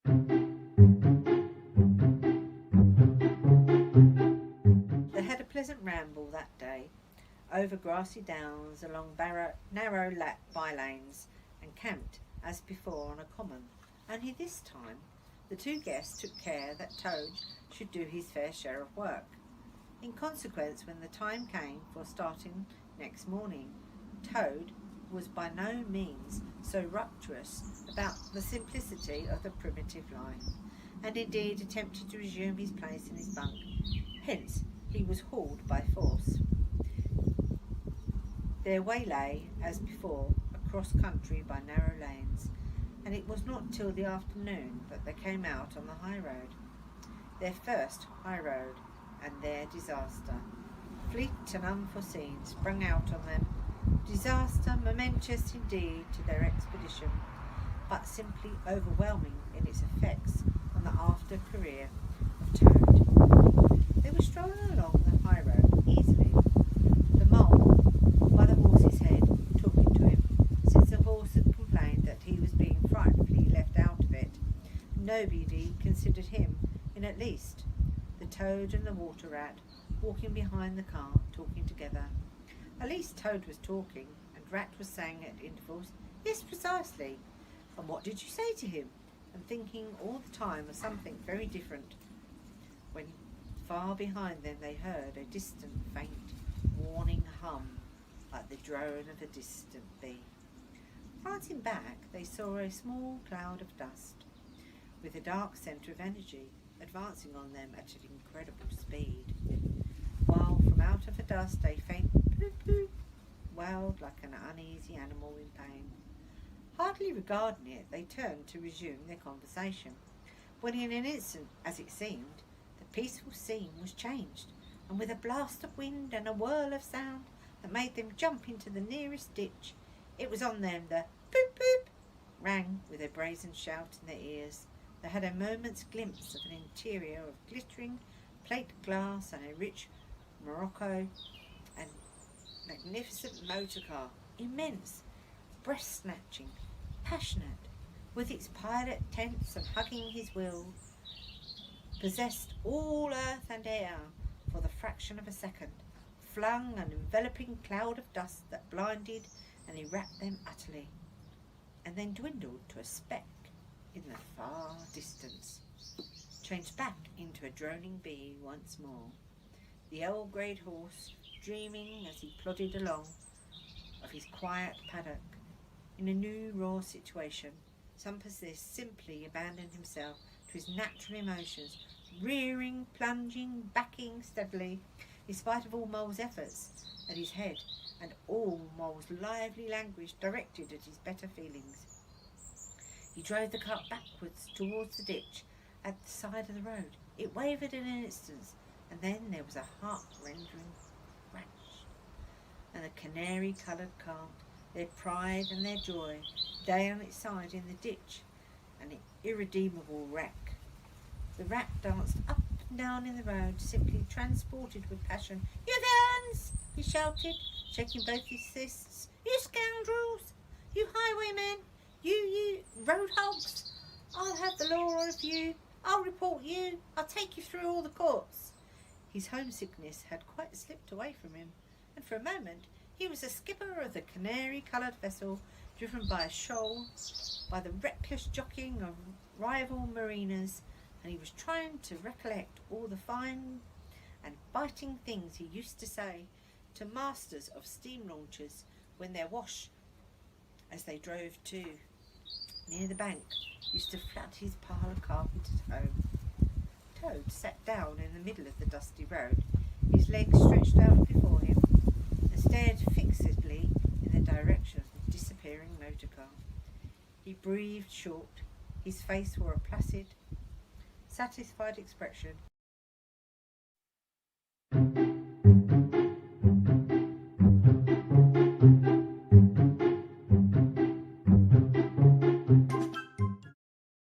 They had a pleasant ramble that day, over grassy downs, along narrow by-lanes, and camped, as before, on a common. Only this time the two guests took care that Toad should do his fair share of work. In consequence, when the time came for starting next morning, Toad was by no means so rapturous about the simplicity of the primitive life, and indeed attempted to resume his place in his bunk. Hence he was hauled by force. Their way lay, as before, across country by narrow lanes, and it was not till the afternoon that they came out on the high road. Their first high road, and their disaster, fleet and unforeseen, sprung out on them. Disaster momentous indeed to their expedition, but simply overwhelming in its effects on the after career of Toad. They were strolling along the high road easily, the mole by the horse's head, talking to him, since the horse had complained that he was being frightfully left out of it. Nobody considered him, in at least. The Toad and the water rat walking behind the car, talking together. At least Toad was talking, and Rat was saying at intervals, "Yes, precisely. And what did you say to him?" and thinking all the time of something very different, when far behind them they heard a distant, faint, warning hum, like the drone of a distant bee. Glancing back, they saw a small cloud of dust, with a dark centre of energy, advancing on them at an incredible speed, while from out of the dust a faint bloop bloop wailed like an uneasy animal in pain. Hardly regarding it, they turned to resume their conversation, when in an instant, as it seemed, the peaceful scene was changed, and with a blast of wind and a whirl of sound that made them jump into the nearest ditch, it was on them. The boop boop rang with a brazen shout in their ears. They had a moment's glimpse of an interior of glittering plate glass and a rich Morocco and magnificent motor car, immense, breast-snatching, passionate, with its pilot tense and hugging his wheel, possessed all earth and air for the fraction of a second, flung an enveloping cloud of dust that blinded and enwrapped them utterly, and then dwindled to a speck in the far distance, changed back into a droning bee once more. The old-greyed horse, dreaming as he plodded along of his quiet paddock in a new raw situation, some persist simply abandoned himself to his natural emotions, rearing, plunging, backing steadily, in spite of all Mole's efforts at his head and all Mole's lively language directed at his better feelings. He drove the cart backwards towards the ditch at the side of the road. It wavered in an instant, and then there was a heart-rending crash, and the canary-coloured cart, their pride and their joy, lay on its side in the ditch, an irredeemable wreck. The rat danced up and down in the road, simply transported with passion. "You villains!" he shouted, shaking both his fists. "You scoundrels! You highwaymen! You road hogs! I'll have the law of you! I'll report you! I'll take you through all the courts!" His homesickness had quite slipped away from him, and for a moment he was the skipper of the canary-coloured vessel, driven by a shoal, by the reckless jockeying of rival mariners, and he was trying to recollect all the fine and biting things he used to say to masters of steam launches when their wash, as they drove to near the bank, used to flat his pile of carpet at home. Toad sat down in the middle of the dusty road, his legs stretched out before him, and stared fixedly in the direction of the disappearing motor car. He breathed short. His face wore a placid, satisfied expression.